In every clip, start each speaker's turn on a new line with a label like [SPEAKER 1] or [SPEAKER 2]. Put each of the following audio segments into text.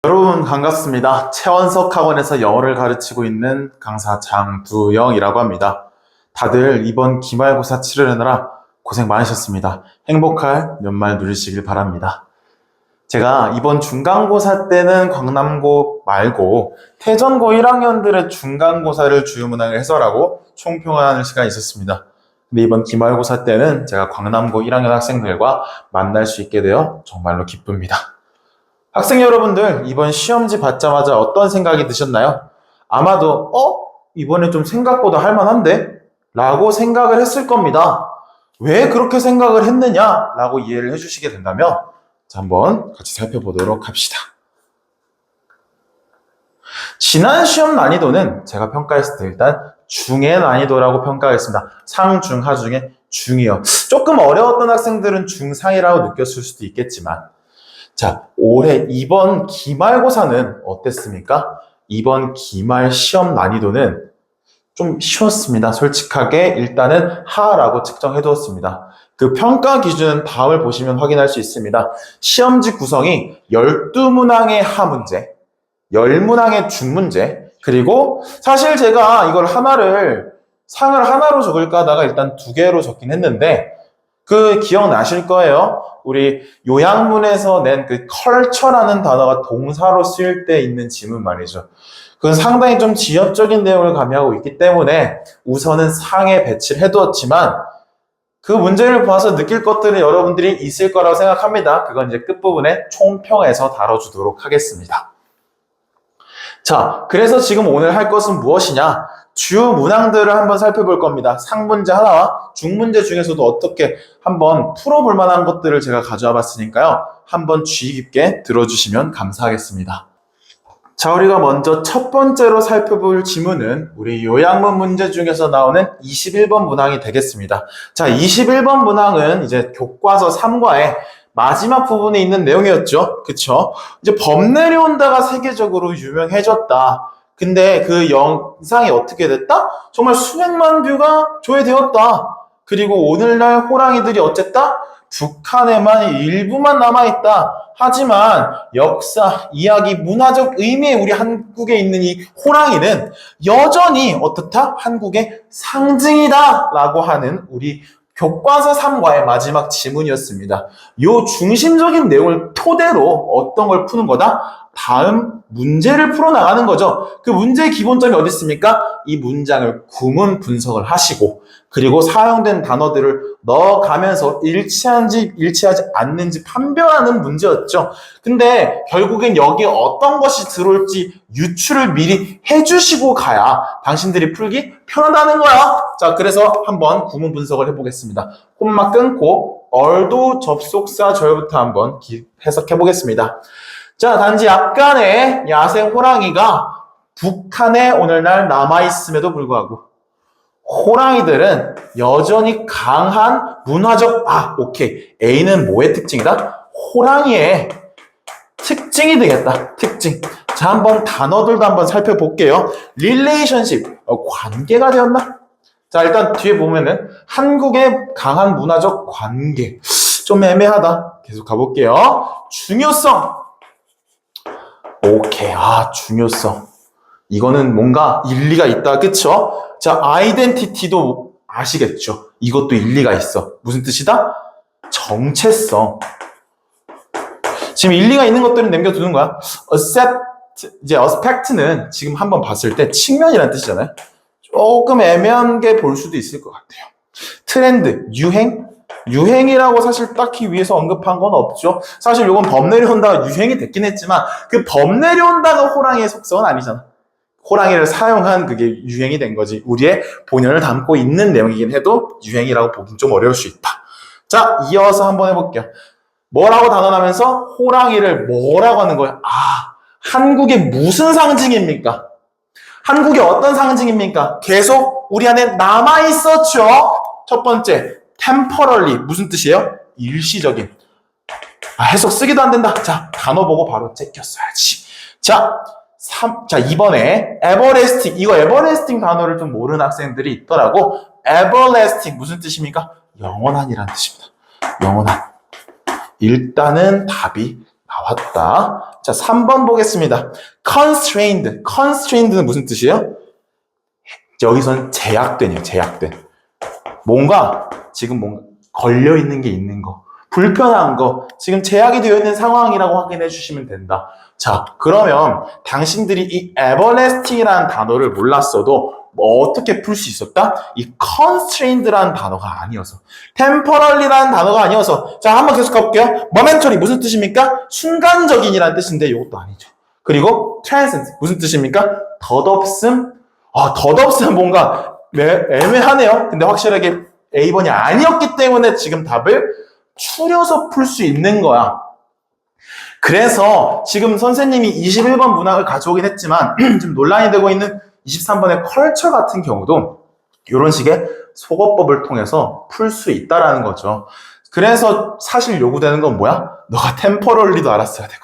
[SPEAKER 1] 여러분 반갑습니다. 최원석 학원에서 영어를 가르치고 있는 강사 장두영이라고 합니다. 다들 이번 기말고사 치르느라 고생 많으셨습니다. 행복할 연말 누리시길 바랍니다. 제가 이번 중간고사 때는 광남고 말고 태전고 1학년들의 중간고사를 주요문항을 해설하고 총평하는 시간이 있었습니다. 근데 이번 기말고사 때는 제가 광남고 1학년 학생들과 만날 수 있게 되어 정말로 기쁩니다. 학생 여러분들, 이번 시험지 받자마자 어떤 생각이 드셨나요? 아마도 이번에 좀 생각보다 할만한데? 라고 생각을 했을 겁니다. 왜 그렇게 생각을 했느냐? 라고 이해를 해주시게 된다면 자, 한번 같이 살펴보도록 합시다. 지난 시험 난이도는 제가 평가했을 때 일단 중의 난이도라고 평가했습니다. 상, 중, 하 중에 중이요. 조금 어려웠던 학생들은 중상이라고 느꼈을 수도 있겠지만 자, 올해 이번 기말고사는 어땠습니까? 이번 기말 시험 난이도는 좀 쉬웠습니다. 솔직하게 일단은 하라고 측정해 두었습니다. 그 평가 기준은 다음을 보시면 확인할 수 있습니다. 시험지 구성이 12문항의 하 문제, 10문항의 중 문제, 그리고 사실 제가 이걸 상을 하나로 적을까 하다가 일단 2개로 적긴 했는데 그 기억나실 거예요. 우리 요양문에서 낸 그 컬처라는 단어가 동사로 쓰일 때 있는 지문 말이죠. 그건 상당히 좀 지엽적인 내용을 가미하고 있기 때문에 우선은 상에 배치를 해두었지만 그 문제를 봐서 느낄 것들은 여러분들이 있을 거라고 생각합니다. 그건 이제 끝부분에 총평에서 다뤄주도록 하겠습니다. 자, 그래서 지금 오늘 할 것은 무엇이냐? 주요 문항들을 한번 살펴볼 겁니다. 상문제 하나와 중문제 중에서도 어떻게 한번 풀어볼 만한 것들을 제가 가져와 봤으니까요. 한번 주의 깊게 들어주시면 감사하겠습니다. 자, 우리가 먼저 첫 번째로 살펴볼 지문은 우리 요양문 문제 중에서 나오는 21번 문항이 되겠습니다. 자, 21번 문항은 이제 교과서 3과의 마지막 부분에 있는 내용이었죠. 그쵸? 이제 범 내려온다가 세계적으로 유명해졌다. 근데 그 영상이 어떻게 됐다? 정말 수백만 뷰가 조회되었다. 그리고 오늘날 호랑이들이 어쨌다? 북한에만 일부만 남아있다. 하지만 역사, 이야기, 문화적 의미의 우리 한국에 있는 이 호랑이는 여전히 어떻다? 한국의 상징이다. 라고 하는 우리 교과서 3과의 마지막 지문이었습니다. 요 중심적인 내용을 토대로 어떤 걸 푸는 거다? 다음 문제를 풀어나가는 거죠. 그 문제의 기본점이 어디 있습니까? 이 문장을 구문 분석을 하시고 그리고 사용된 단어들을 넣어가면서 일치하는지 일치하지 않는지 판별하는 문제였죠. 근데 결국엔 여기에 어떤 것이 들어올지 유추를 미리 해주시고 가야 당신들이 풀기 편하다는 거야. 자, 그래서 한번 구문 분석을 해보겠습니다. 콤마 끊고 얼도 접속사 절부터 한번 해석해 보겠습니다. 자, 단지 약간의 야생 호랑이가 북한에 오늘날 남아있음에도 불구하고 호랑이들은 여전히 강한 문화적, 오케이. A는 뭐의 특징이다? 호랑이의 특징이 되겠다. 특징. 자, 한번 단어들도 한번 살펴볼게요. relationship, 관계가 되었나? 자, 일단 뒤에 보면은 한국의 강한 문화적 관계. 좀 애매하다. 계속 가볼게요. 중요성. 오케이. 중요성. 이거는 뭔가 일리가 있다. 그쵸? 자, 아이덴티티도 아시겠죠? 이것도 일리가 있어. 무슨 뜻이다? 정체성. 지금 일리가 있는 것들은 남겨두는 거야. aspect는 지금 한번 봤을 때 측면이라는 뜻이잖아요. 조금 애매한 게 볼 수도 있을 것 같아요. 트렌드, 유행이라고 사실 딱히 위에서 언급한 건 없죠. 사실 이건 범 내려온다가 유행이 됐긴 했지만 그 범 내려온다가 호랑이의 속성은 아니잖아. 호랑이를 사용한 그게 유행이 된 거지. 우리의 본연을 담고 있는 내용이긴 해도 유행이라고 보긴 좀 어려울 수 있다. 자, 이어서 한번 해볼게요. 뭐라고 단언하면서 호랑이를 뭐라고 하는 거야? 한국의 무슨 상징입니까? 한국의 어떤 상징입니까? 계속 우리 안에 남아있었죠. 첫 번째, temporarily 무슨 뜻이에요? 일시적인. 해석 쓰기도 안 된다. 자, 단어 보고 바로 제꼈어야지. 자, 이번에 everlasting, 이거 everlasting 단어를 좀 모르는 학생들이 있더라고. everlasting 무슨 뜻입니까? 영원한이라는 뜻입니다. 영원한. 일단은 답이 나왔다. 자, 3번 보겠습니다. constrained. constrained는 무슨 뜻이에요? 여기서는 제약된이에요. 제약된. 뭔가 걸려있는 게 있는 거. 불편한 거. 지금 제약이 되어 있는 상황이라고 확인해 주시면 된다. 자, 그러면 당신들이 이 everlasting이라는 단어를 몰랐어도 어떻게 풀 수 있었다? 이 constrained라는 단어가 아니어서, temporally라는 단어가 아니어서. 자, 한번 계속 가볼게요. momentary 무슨 뜻입니까? 순간적인이라는 뜻인데 이것도 아니죠. 그리고 transient 무슨 뜻입니까? 덧없음. 덧없음 뭔가 애매하네요. 근데 확실하게 A번이 아니었기 때문에 지금 답을 추려서 풀 수 있는 거야. 그래서 지금 선생님이 21번 문항을 가져오긴 했지만 지금 논란이 되고 있는 23번의 컬처 같은 경우도 이런 식의 속어법을 통해서 풀 수 있다라는 거죠. 그래서 사실 요구되는 건 뭐야? 너가 temporarly도 알았어야 되고,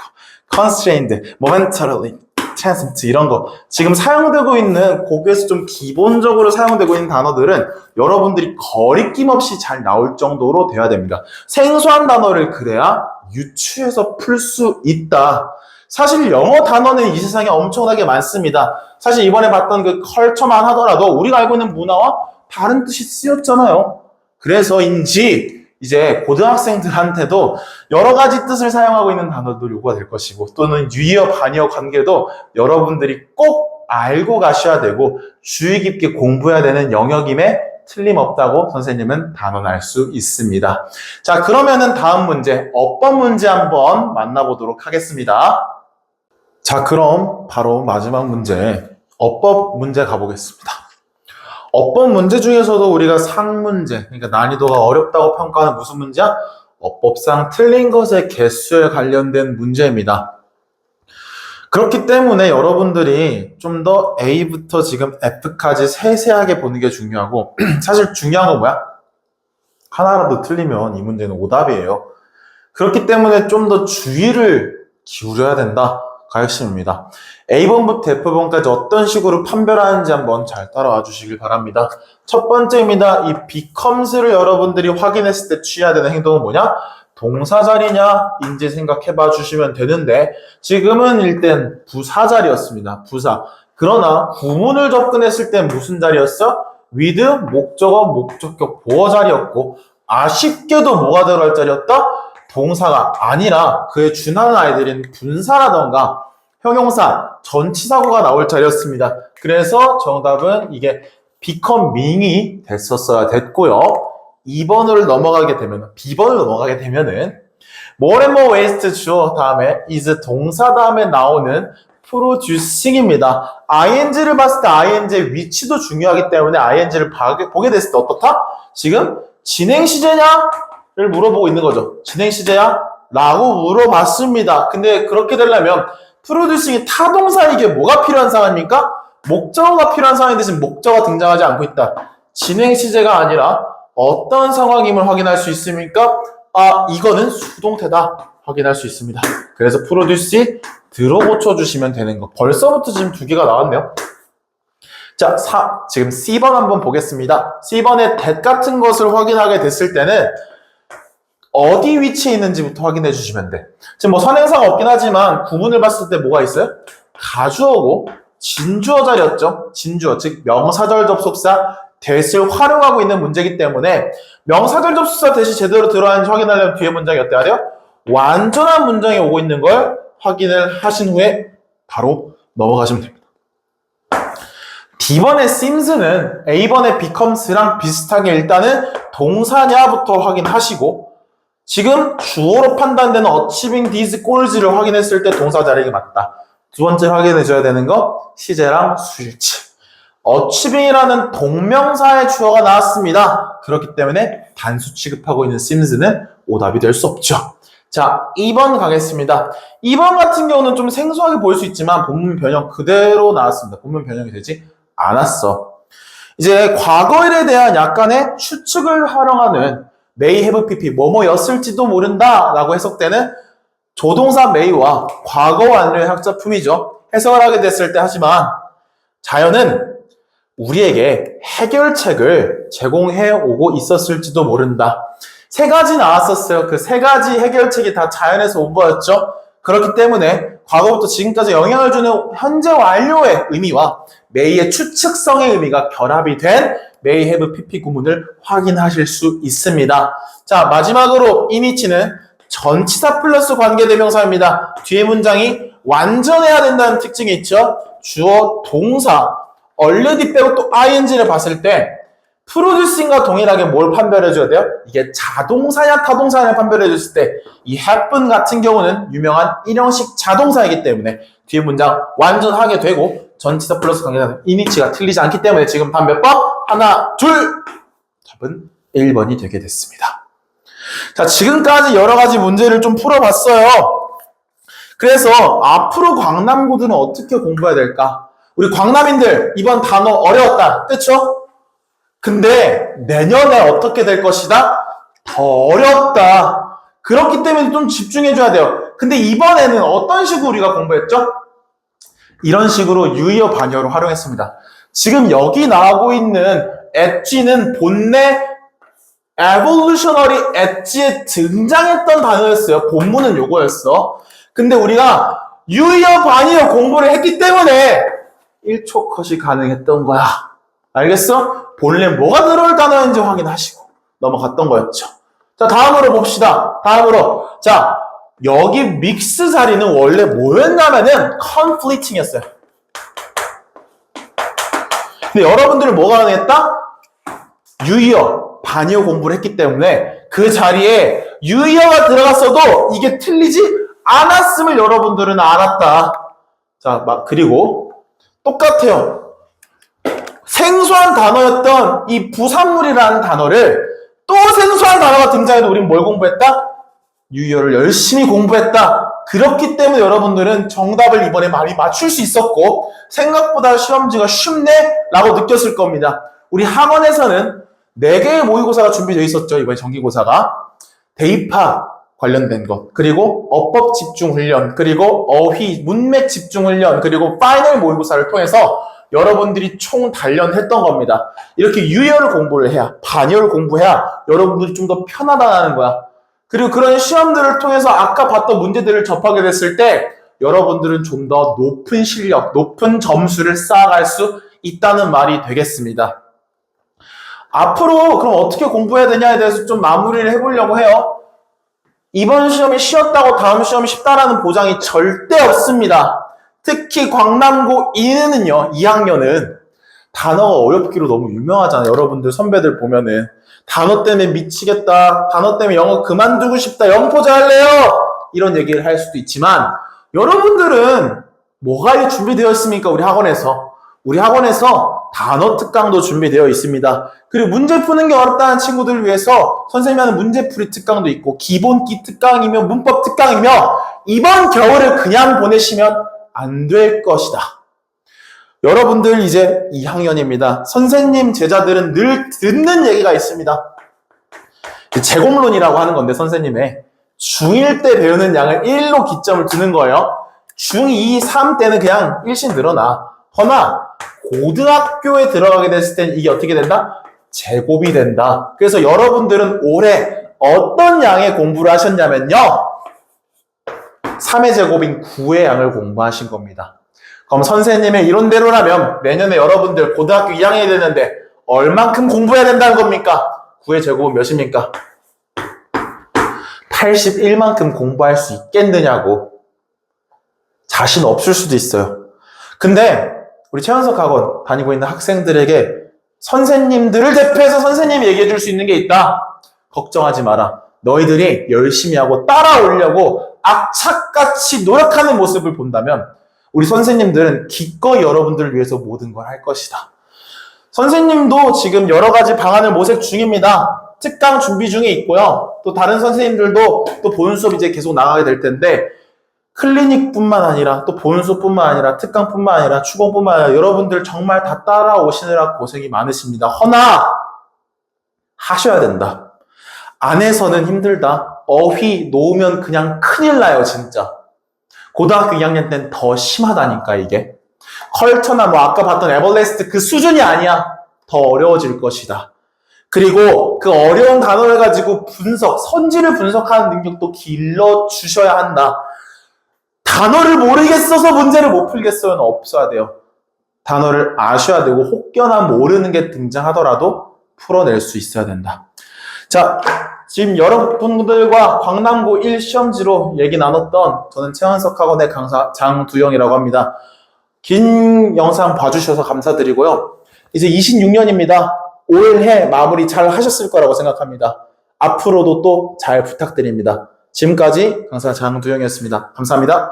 [SPEAKER 1] constrained, momentarily, transient 이런 거 지금 사용되고 있는 고교에서 좀 기본적으로 사용되고 있는 단어들은 여러분들이 거리낌 없이 잘 나올 정도로 돼야 됩니다. 생소한 단어를 그래야 유추해서 풀 수 있다. 사실 영어 단어는 이 세상에 엄청나게 많습니다. 사실 이번에 봤던 그 컬처만 하더라도 우리가 알고 있는 문화와 다른 뜻이 쓰였잖아요. 그래서인지 이제 고등학생들한테도 여러 가지 뜻을 사용하고 있는 단어도 요구가 될 것이고, 또는 유의어, 반의어 관계도 여러분들이 꼭 알고 가셔야 되고 주의 깊게 공부해야 되는 영역임에 틀림없다고 선생님은 단언할 수 있습니다. 자, 그러면은 다음 문제, 어법 문제 한번 만나보도록 하겠습니다. 자, 그럼 바로 마지막 문제, 어법 문제 가보겠습니다. 어법 문제 중에서도 우리가 상문제, 그러니까 난이도가 어렵다고 평가하는 무슨 문제야? 어법상 틀린 것의 개수에 관련된 문제입니다. 그렇기 때문에 여러분들이 좀 더 A부터 지금 F까지 세세하게 보는 게 중요하고, 사실 중요한 건 뭐야? 하나라도 틀리면 이 문제는 오답이에요. 그렇기 때문에 좀 더 주의를 기울여야 된다. 가 핵심입니다. A번부터 F번까지 어떤 식으로 판별하는지 한번 잘 따라와 주시길 바랍니다. 첫 번째입니다. 이 becomes를 여러분들이 확인했을 때 취해야 되는 행동은 뭐냐? 동사 자리냐? 인지 생각해봐 주시면 되는데, 지금은 일단 부사 자리였습니다. 부사. 그러나 구문을 접근했을 때 무슨 자리였어? with, 목적어, 목적격, 보어 자리였고, 아쉽게도 뭐가 들어갈 자리였다? 동사가 아니라 그에 준하는 아이들인 분사라던가 형용사, 전치사구가 나올 자리였습니다. 그래서 정답은 이게 becoming이 됐었어야 됐고요. 2번을 넘어가게 되면, B번을 넘어가게 되면은 more and more waste 주어 다음에 is 동사 다음에 나오는 producing입니다. ing를 봤을 때 ing의 위치도 중요하기 때문에 ing를 보게 됐을 때 어떻다? 지금 진행 시제냐? 를 물어보고 있는 거죠. 진행 시제야? 라고 물어봤습니다. 근데 그렇게 되려면 프로듀싱이 타동사이게 뭐가 필요한 상황입니까? 목적어가 필요한 상황인데 지금 목적어가 등장하지 않고 있다. 진행 시제가 아니라 어떤 상황임을 확인할 수 있습니까? 이거는 수동태다. 확인할 수 있습니다. 그래서 프로듀시 들어 고쳐주시면 되는 거. 벌써부터 지금 두 개가 나왔네요. 자, 지금 C번 한번 보겠습니다. C번의 that 같은 것을 확인하게 됐을 때는 어디 위치에 있는지부터 확인해 주시면 돼. 지금 뭐 선행사가 없긴 하지만 구문을 봤을 때 뭐가 있어요? 가주어고 진주어 자리였죠. 진주어, 즉 명사절 접속사 that을 활용하고 있는 문제이기 때문에 명사절 접속사 that이 제대로 들어가는지 확인하려면 뒤에 문장이 어때야 돼요? 완전한 문장이 오고 있는 걸 확인을 하신 후에 바로 넘어가시면 됩니다. D번의 sims는 A번의 becomes랑 비슷하게 일단은 동사냐부터 확인하시고, 지금 주어로 판단되는 achieving these goals를 확인했을 때 동사 자리가 맞다. 두 번째 확인해줘야 되는 거 시제랑 수일치. achieving이라는 동명사의 주어가 나왔습니다. 그렇기 때문에 단수 취급하고 있는 sims는 오답이 될 수 없죠. 자, 2번 가겠습니다. 2번 같은 경우는 좀 생소하게 보일 수 있지만 본문 변형 그대로 나왔습니다. 본문 변형이 되지 않았어. 이제 과거일에 대한 약간의 추측을 활용하는 may have pp, 뭐뭐였을지도 모른다 라고 해석되는 조동사 may와 과거 완료의 학자품이죠. 해석을 하게 됐을 때 하지만 자연은 우리에게 해결책을 제공해 오고 있었을지도 모른다. 세 가지 나왔었어요. 그 세 가지 해결책이 다 자연에서 온 거였죠. 그렇기 때문에 과거부터 지금까지 영향을 주는 현재 완료의 의미와 may의 추측성의 의미가 결합이 된 may have pp 구문을 확인하실 수 있습니다. 자, 마지막으로 이니치는 전치사 플러스 관계대명사입니다. 뒤에 문장이 완전해야 된다는 특징이 있죠. 주어, 동사, already 빼고 또 ing를 봤을 때 producing과 동일하게 뭘 판별해줘야 돼요? 이게 자동사냐 타동사냐 판별해줬을 때 이 happen 같은 경우는 유명한 일형식 자동사이기 때문에 뒤에 문장 완전하게 되고 전치사 플러스 관계대명사 이니치가 틀리지 않기 때문에 지금 단 몇 번? 하나, 둘! 답은 1번이 되게 됐습니다. 자, 지금까지 여러 가지 문제를 좀 풀어봤어요. 그래서 앞으로 광남고들은 어떻게 공부해야 될까? 우리 광남인들 이번 단어 어려웠다. 그쵸? 근데 내년에 어떻게 될 것이다? 더 어렵다. 그렇기 때문에 좀 집중해줘야 돼요. 근데 이번에는 어떤 식으로 우리가 공부했죠? 이런 식으로 유의어 반의어로 활용했습니다. 지금 여기 나오고 있는 엣지는 본래 evolutionary 엣지에 등장했던 단어였어요. 본문은 요거였어. 근데 우리가 유의어 반의어 공부를 했기 때문에 1초 컷이 가능했던 거야. 알겠어? 본래 뭐가 들어올 단어인지 확인하시고 넘어갔던 거였죠. 자, 다음으로 봅시다. 다음으로. 자, 여기 믹스 자리는 원래 뭐였냐면은 conflicting이었어요. 근데 여러분들은 뭐가 가능했다? 유의어, 반의어 공부를 했기 때문에 그 자리에 유의어가 들어갔어도 이게 틀리지 않았음을 여러분들은 알았다. 자, 그리고 똑같아요. 생소한 단어였던 이 부산물이라는 단어를 또 생소한 단어가 등장해도 우리는 뭘 공부했다? 유의어를 열심히 공부했다. 그렇기 때문에 여러분들은 정답을 이번에 많이 맞출 수 있었고 생각보다 시험지가 쉽네? 라고 느꼈을 겁니다. 우리 학원에서는 4개의 모의고사가 준비되어 있었죠. 이번에 정기고사가. 대입학 관련된 것, 그리고 어법 집중 훈련, 그리고 어휘, 문맥 집중 훈련, 그리고 파이널 모의고사를 통해서 여러분들이 총 단련했던 겁니다. 이렇게 유의어를 공부를 해야, 반의어를 공부해야 여러분들이 좀 더 편하다는 거야. 그리고 그런 시험들을 통해서 아까 봤던 문제들을 접하게 됐을 때 여러분들은 좀 더 높은 실력, 높은 점수를 쌓아갈 수 있다는 말이 되겠습니다. 앞으로 그럼 어떻게 공부해야 되냐에 대해서 좀 마무리를 해보려고 해요. 이번 시험이 쉬웠다고 다음 시험이 쉽다라는 보장이 절대 없습니다. 특히 광남고 2학년은 단어가 어렵기로 너무 유명하잖아요. 여러분들 선배들 보면은 단어 때문에 미치겠다, 단어 때문에 영어 그만두고 싶다, 영포자 할래요! 이런 얘기를 할 수도 있지만 여러분들은 뭐가 준비되어 있습니까? 우리 학원에서 단어 특강도 준비되어 있습니다. 그리고 문제 푸는 게 어렵다는 친구들을 위해서 선생님이 하는 문제풀이 특강도 있고 기본기 특강이며 문법 특강이며 이번 겨울을 그냥 보내시면 안 될 것이다. 여러분들 이제 2학년입니다. 선생님, 제자들은 늘 듣는 얘기가 있습니다. 제곱론이라고 하는 건데 선생님의 중1 때 배우는 양을 1로 기점을 두는 거예요. 중2, 3 때는 그냥 일신 늘어나. 허나 고등학교에 들어가게 됐을 땐 이게 어떻게 된다? 제곱이 된다. 그래서 여러분들은 올해 어떤 양의 공부를 하셨냐면요. 3의 제곱인 9의 양을 공부하신 겁니다. 그럼 선생님의 이론대로라면 내년에 여러분들 고등학교 2학년이 되는데 얼만큼 공부해야 된다는 겁니까? 9의 제곱은 몇입니까? 81만큼 공부할 수 있겠느냐고. 자신 없을 수도 있어요. 근데 우리 최원석 학원 다니고 있는 학생들에게 선생님들을 대표해서 선생님이 얘기해 줄 수 있는 게 있다. 걱정하지 마라. 너희들이 열심히 하고 따라오려고 악착같이 노력하는 모습을 본다면 우리 선생님들은 기꺼이 여러분들을 위해서 모든 걸 할 것이다. 선생님도 지금 여러 가지 방안을 모색 중입니다. 특강 준비 중에 있고요. 또 다른 선생님들도 또 보는 수업 이제 계속 나가게 될 텐데 클리닉뿐만 아니라 또 보는 수업뿐만 아니라 특강뿐만 아니라 추공뿐만 아니라 여러분들 정말 다 따라오시느라 고생이 많으십니다. 허나 하셔야 된다. 안에서는 힘들다. 어휘 놓으면 그냥 큰일 나요, 진짜. 고등학교 2학년 때는 더 심하다니까, 이게. 컬처나 아까 봤던 에버레스트 그 수준이 아니야. 더 어려워질 것이다. 그리고 그 어려운 단어를 가지고 선지를 분석하는 능력도 길러주셔야 한다. 단어를 모르겠어서 문제를 못 풀겠어요는 없어야 돼요. 단어를 아셔야 되고 혹여나 모르는 게 등장하더라도 풀어낼 수 있어야 된다. 자, 지금 여러분들과 광남고 1 시험지로 얘기 나눴던 저는 최원석 학원의 강사 장두영이라고 합니다. 긴 영상 봐주셔서 감사드리고요. 이제 26년입니다. 올해 마무리 잘 하셨을 거라고 생각합니다. 앞으로도 또 잘 부탁드립니다. 지금까지 강사 장두영이었습니다. 감사합니다.